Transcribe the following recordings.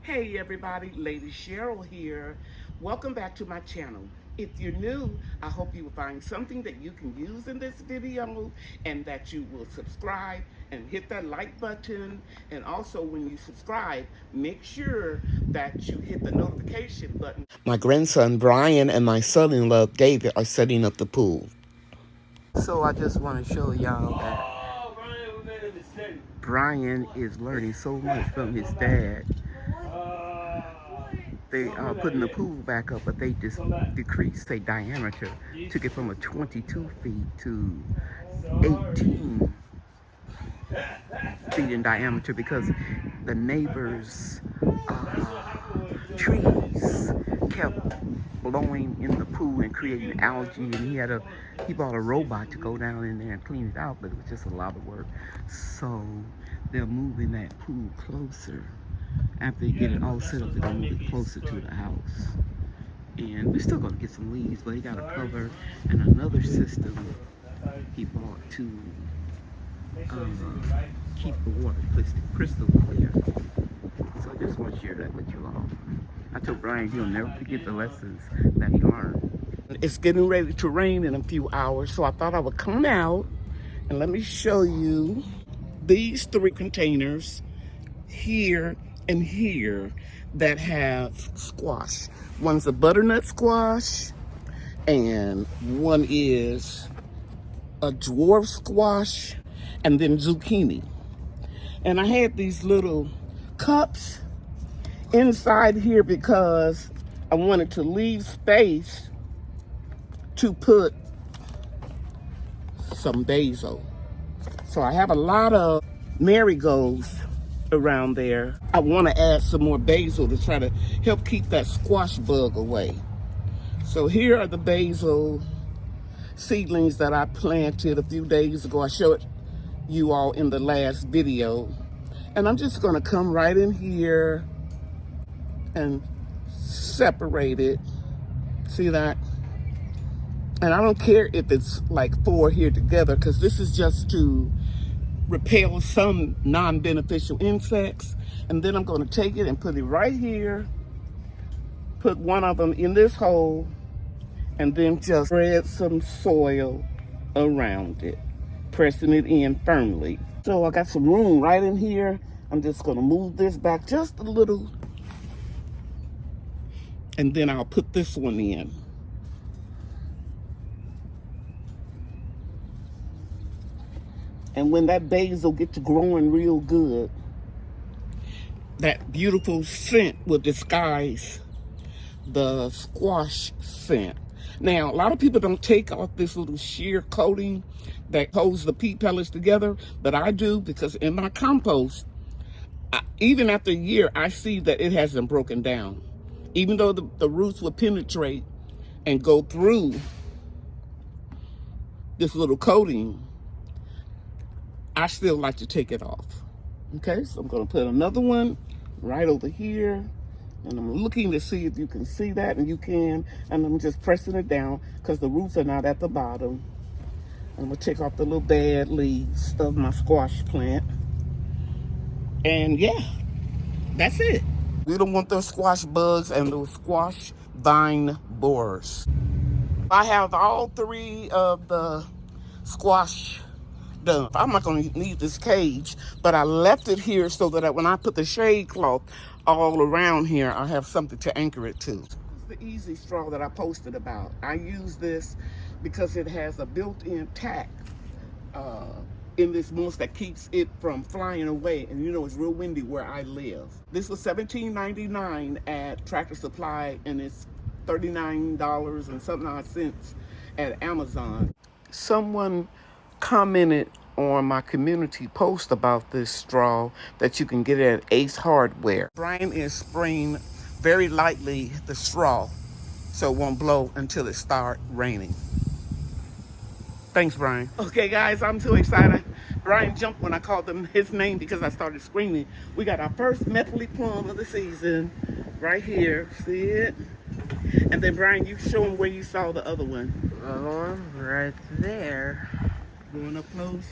Hey everybody, Lady Cheryl here. Welcome back to my channel. If you're new, I hope you will find something that you can use in this video and that you will subscribe and hit that like button. And also when you subscribe, make sure that you hit the notification button. My grandson Brian and my son-in-law David are setting up the pool. So I just want to show y'all that Brian is learning so much from his dad. They are putting the pool back up, but they just decreased their diameter, took it from a 22 feet to 18 feet in diameter because the neighbors' trees kept blowing in the pool and creating algae, and he bought a robot to go down in there and clean it out, but it was just a lot of work. So they're moving that pool closer. After they get it all set up, they're going to move it closer to the house. And we're still going to get some leaves, but he got a cover and another system he bought to keep the water crystal clear. So I just want to share that with you all. I told Brian he'll never forget the lessons that he learned. It's getting ready to rain in a few hours, so I thought I would come out and let me show you these 3 containers here and here that have squash. One's a butternut squash, and one is a dwarf squash, and then zucchini. And I had these little cups inside here because I wanted to leave space to put some basil. So I have a lot of marigolds around there. I want to add some more basil to try to help keep that squash bug away. So here are the basil seedlings that I planted a few days ago. I showed you all in the last video. And I'm just going to come right in here and separate it. See that? And I don't care if it's like 4 here together, because this is just to repel some non-beneficial insects. And then I'm going to take it and put it right here, put one of them in this hole, and then just spread some soil around it, pressing it in firmly. So I got some room right in here. I'm just going to move this back just a little, and then I'll put this one in. And when that basil gets to growing real good, that beautiful scent will disguise the squash scent. Now, a lot of people don't take off this little sheer coating that holds the pea pellets together, but I do, because in my compost, even after a year, I see that it hasn't broken down. Even though the roots will penetrate and go through this little coating, I still like to take it off. Okay, so I'm going to put another one right over here. And I'm looking to see if you can see that, and you can. And I'm just pressing it down because the roots are not at the bottom. I'm going to take off the little bad leaves of my squash plant. And yeah, that's it. We don't want those squash bugs and those squash vine borers. I have all 3 of the squash done. I'm not going to need this cage, but I left it here so that when I put the shade cloth all around here, I have something to anchor it to. This is the easy straw that I posted about. I use this because it has a built-in tack in this mulch that keeps it from flying away. And you know, it's real windy where I live. This was $17.99 at Tractor Supply, and it's $39 and something odd cents at Amazon. Someone commented on my community post about this straw that you can get at Ace Hardware. Brian is spraying very lightly the straw so it won't blow until it starts raining. Thanks, Brian. Okay, guys, I'm too excited. Brian jumped when I called him his name because I started screaming. We got our first methyl plum of the season right here. See it? And then, Brian, you show him where you saw the other one. The other one right there. Going up close?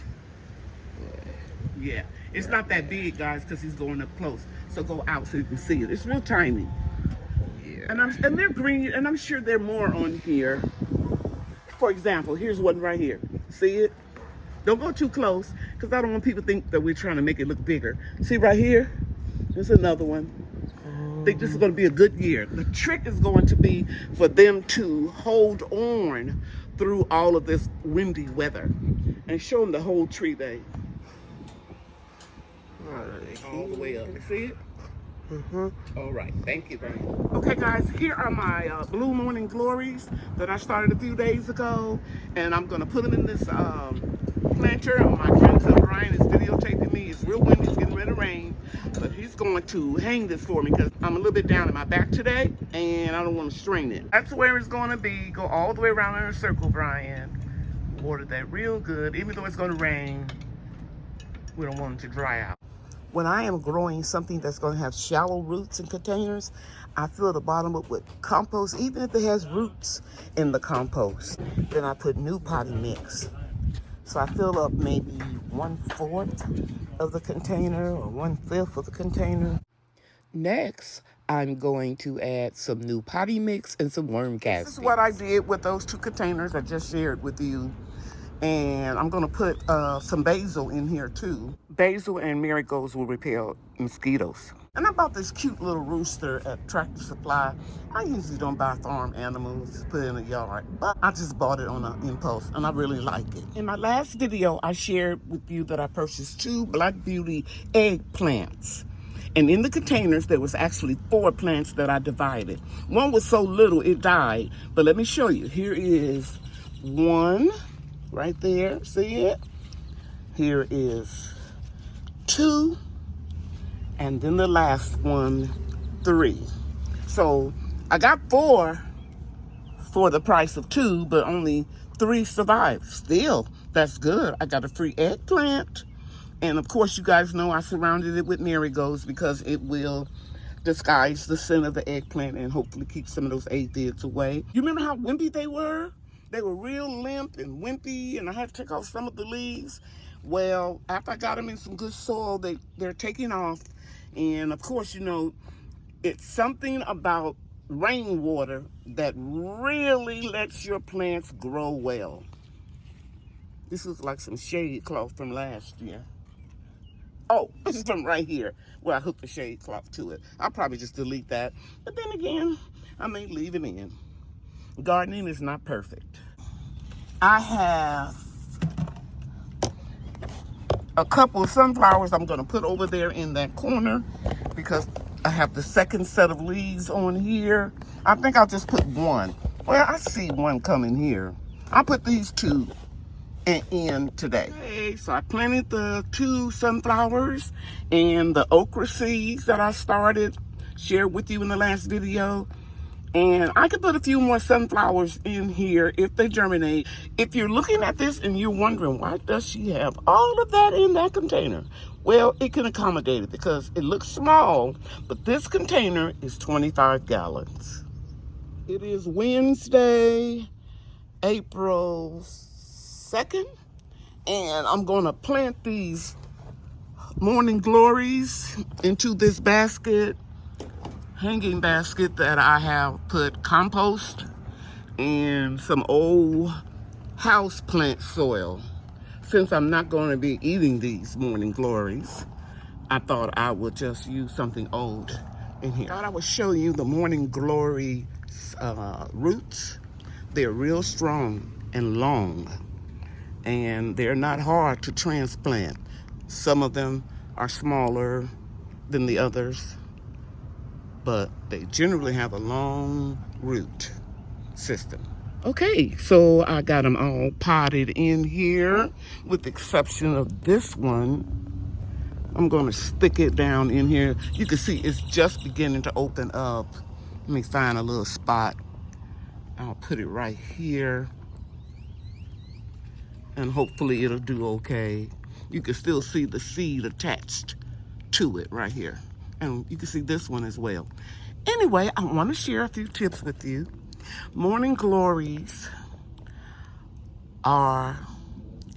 Yeah. It's not that big, guys, because he's going up close. So go out so you can see it. It's real tiny. Yeah. And they're green, and I'm sure there are more on here. For example, here's one right here. See it? Don't go too close, because I don't want people to think that we're trying to make it look bigger. See right here? There's another one. I think this is going to be a good year. The trick is going to be for them to hold on through all of this windy weather and show them the whole tree day. All the way up. You see it? All right. Thank you very much. Okay, guys, here are my blue morning glories that I started a few days ago, and I'm going to put them in this planter. My grandson Brian is videotaping me. It's real windy. It's getting ready to rain, but he's going to hang this for me because I'm a little bit down in my back today, and I don't want to strain it. That's where it's going to be. Go all the way around in a circle, Brian. Water that real good. Even though it's going to rain, we don't want it to dry out. When I am growing something that's going to have shallow roots in containers, I fill the bottom up with compost, even if it has roots in the compost. Then I put new potting mix. So I fill up maybe 1/4 of the container or 1/5 of the container. Next, I'm going to add some new potting mix and some worm castings. This is what I did with those 2 containers I just shared with you. And I'm going to put some basil in here too. Basil and marigolds will repel mosquitoes. And I bought this cute little rooster at Tractor Supply. I usually don't buy farm animals to put in the yard, but I just bought it on an impulse and I really like it. In my last video, I shared with you that I purchased 2 Black Beauty eggplants. And in the containers, there was actually 4 plants that I divided. One was so little, it died. But let me show you. Here is one. Right there, see it? Here is 2, and then the last one, 3. So I got 4 for the price of 2, but only 3 survived. Still, that's good. I got a free eggplant, and of course, you guys know I surrounded it with marigolds because it will disguise the scent of the eggplant and hopefully keep some of those aphids away. You remember how wimpy they were? They were real limp and wimpy, and I had to take off some of the leaves. Well, after I got them in some good soil, they're taking off. And of course, you know, it's something about rainwater that really lets your plants grow well. This looks like some shade cloth from last year. Oh, this is from right here where I hooked the shade cloth to it. I'll probably just delete that. But then again, I may leave it in. Gardening is not perfect. I have a couple of sunflowers I'm going to put over there in that corner because I have the second set of leaves on here. I think I'll just put one. Well, I see one coming here. I'll put these 2 in today. Okay, so I planted the 2 sunflowers and the okra seeds that I shared with you in the last video. And I could put a few more sunflowers in here if they germinate. If you're looking at this and you're wondering, why does she have all of that in that container? Well, it can accommodate it because it looks small, but this container is 25 gallons. It is Wednesday, April 2nd, and I'm going to plant these morning glories into this hanging basket that I have put compost and some old houseplant soil. Since I'm not going to be eating these morning glories, I thought I would just use something old in here. I thought I would show you the morning glory roots. They're real strong and long, and they're not hard to transplant. Some of them are smaller than the others, but they generally have a long root system. Okay, so I got them all potted in here, with the exception of this one. I'm gonna stick it down in here. You can see it's just beginning to open up. Let me find a little spot. I'll put it right here, and hopefully it'll do okay. You can still see the seed attached to it right here. And you can see this one as well. Anyway, I want to share a few tips with you. Morning glories are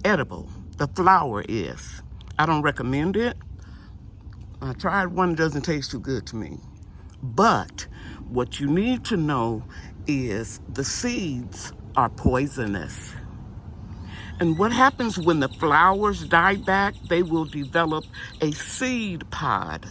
edible. The flower is. I don't recommend it. I tried one, it doesn't taste too good to me. But what you need to know is the seeds are poisonous. And what happens when the flowers die back, they will develop a seed pod.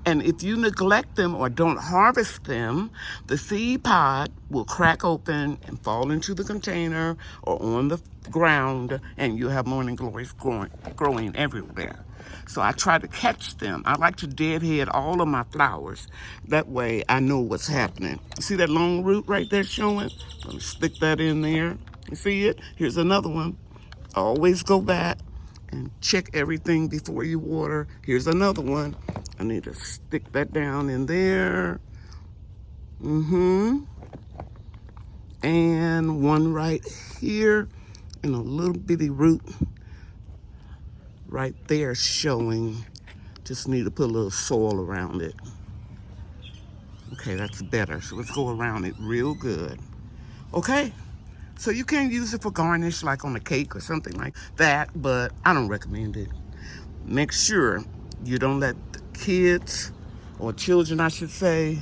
And if you neglect them or don't harvest them, the seed pod will crack open and fall into the container or on the ground, and you have morning glories growing everywhere. So I try to catch them. I like to deadhead all of my flowers. That way I know what's happening. You see that long root right there showing? I'm gonna stick that in there. You see it? Here's another one. Always go back and check everything before you water. Here's another one. I need to stick that down in there. And one right here, and a little bitty root right there showing. Just need to put a little soil around it. Okay, that's better. So let's go around it real good. Okay, so you can use it for garnish, like on a cake or something like that, but I don't recommend it. Make sure you don't let the kids, or children I should say,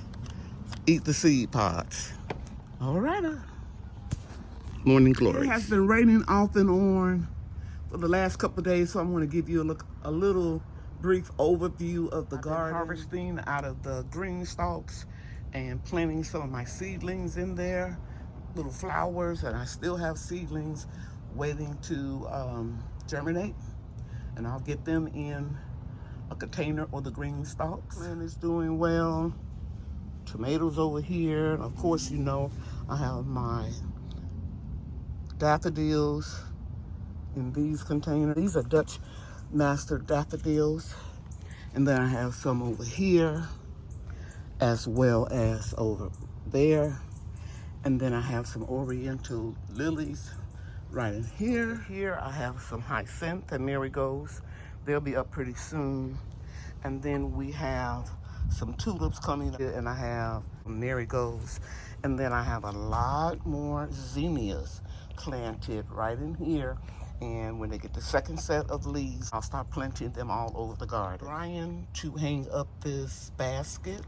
eat the seed pods. All right. Morning glory. It has been raining off and on for the last couple of days, so I'm going to give you a little brief overview of the garden. Harvesting out of the green stalks and planting some of my seedlings in there, little flowers, and I still have seedlings waiting to germinate, and I'll get them in a container or the green stalks. Plant is doing well. Tomatoes over here. And of course, you know, I have my daffodils in these containers. These are Dutch master daffodils. And then I have some over here as well as over there. And then I have some oriental lilies right in here. Here I have some hyacinth and marigolds. They'll be up pretty soon. And then we have some tulips coming in, and I have marigolds. And then I have a lot more zinnias planted right in here. And when they get the second set of leaves, I'll start planting them all over the garden. Trying to hang up this basket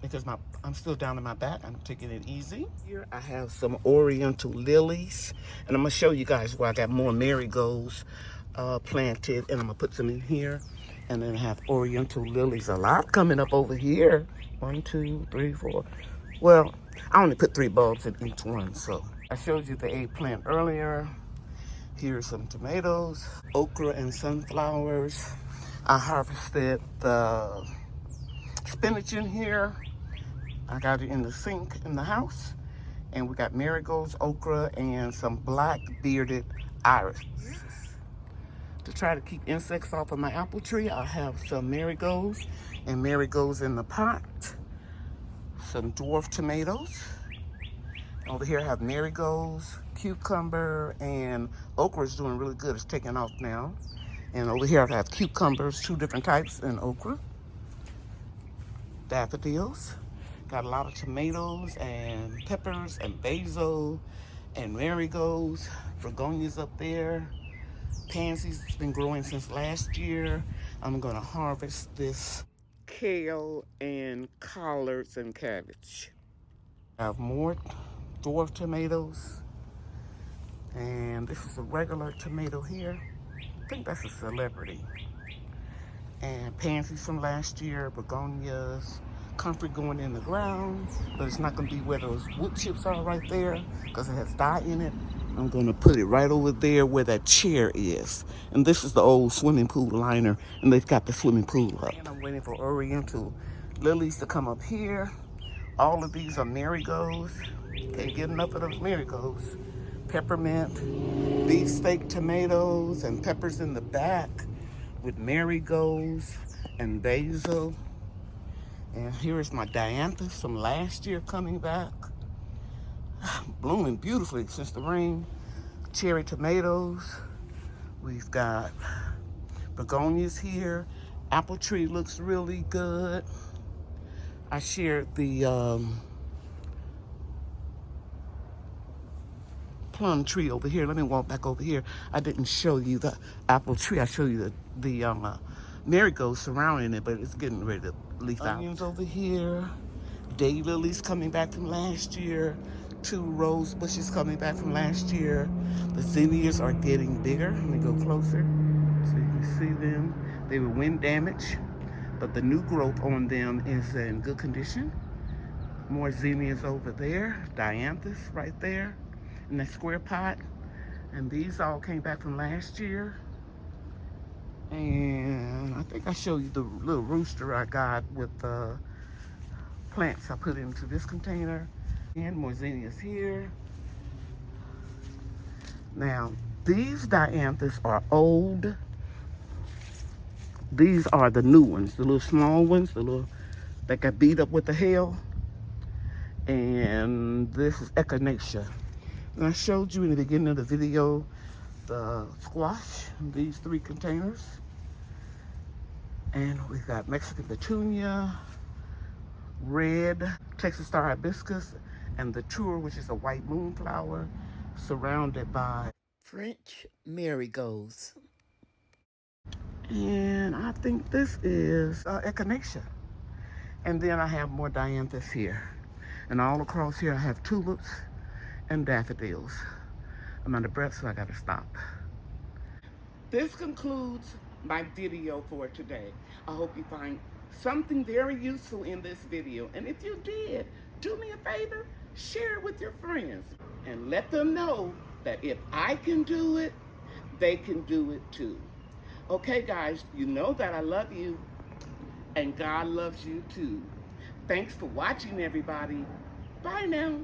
because I'm still down in my back. I'm taking it easy. Here I have some oriental lilies, and I'm gonna show you guys where I got more marigolds planted, and I'm gonna put some in here. And then I have oriental lilies, a lot coming up over here. 1, 2, 3, 4. Well, I only put 3 bulbs in each one, so. I showed you the eggplant earlier. Here's some tomatoes, okra and sunflowers. I harvested the spinach in here. I got it in the sink in the house. And we got marigolds, okra, and some black bearded iris. To try to keep insects off of my apple tree, I have some marigolds and marigolds in the pot. Some dwarf tomatoes. Over here I have marigolds, cucumber, and okra is doing really good. It's taking off now. And over here I have cucumbers, 2 different types, and okra. Daffodils. Got a lot of tomatoes and peppers and basil and marigolds. Begonias up there. Pansies, it's been growing since last year. I'm gonna harvest this kale and collards and cabbage. I have more dwarf tomatoes, and this is a regular tomato here. I think that's a celebrity. And pansies from last year, begonias, comfrey going in the ground, but it's not gonna be where those wood chips are right there because it has dye in it. I'm gonna put it right over there where that chair is. And this is the old swimming pool liner, and they've got the swimming pool up. And I'm waiting for oriental lilies to come up here. All of these are marigolds. Can't get enough of those marigolds. Peppermint, beefsteak tomatoes, and peppers in the back with marigolds and basil. And here is my dianthus from last year coming back. Blooming beautifully since the rain. Cherry tomatoes. We've got begonias here. Apple tree looks really good. I shared the plum tree over here. Let me walk back over here. I didn't show you the apple tree. I showed you the marigolds surrounding it, but it's getting ready to leaf out. Onions over here. Daylilies coming back from last year. 2 rose bushes coming back from last year. The zinnias are getting bigger. Let me go closer so you can see them. They were wind damaged, but the new growth on them is in good condition. More zinnias over there. Dianthus right there in that square pot. And these all came back from last year. And I think I showed you the little rooster I got with the plants I put into this container. And more zinnias here. Now, these dianthus are old. These are the new ones, the little small ones, the little that got beat up with the hail. And this is echinacea. And I showed you in the beginning of the video the squash, these 3 containers. And we got Mexican petunia, red Texas star hibiscus, and the tour, which is a white moonflower, surrounded by French marigolds. And I think this is echinacea. And then I have more dianthus here. And all across here I have tulips and daffodils. I'm out of breath, so I gotta stop. This concludes my video for today. I hope you find something very useful in this video. And if you did, do me a favor, share it with your friends and let them know that if I can do it, they can do it too. Okay, guys, you know that I love you and God loves you too. Thanks for watching, everybody. Bye now.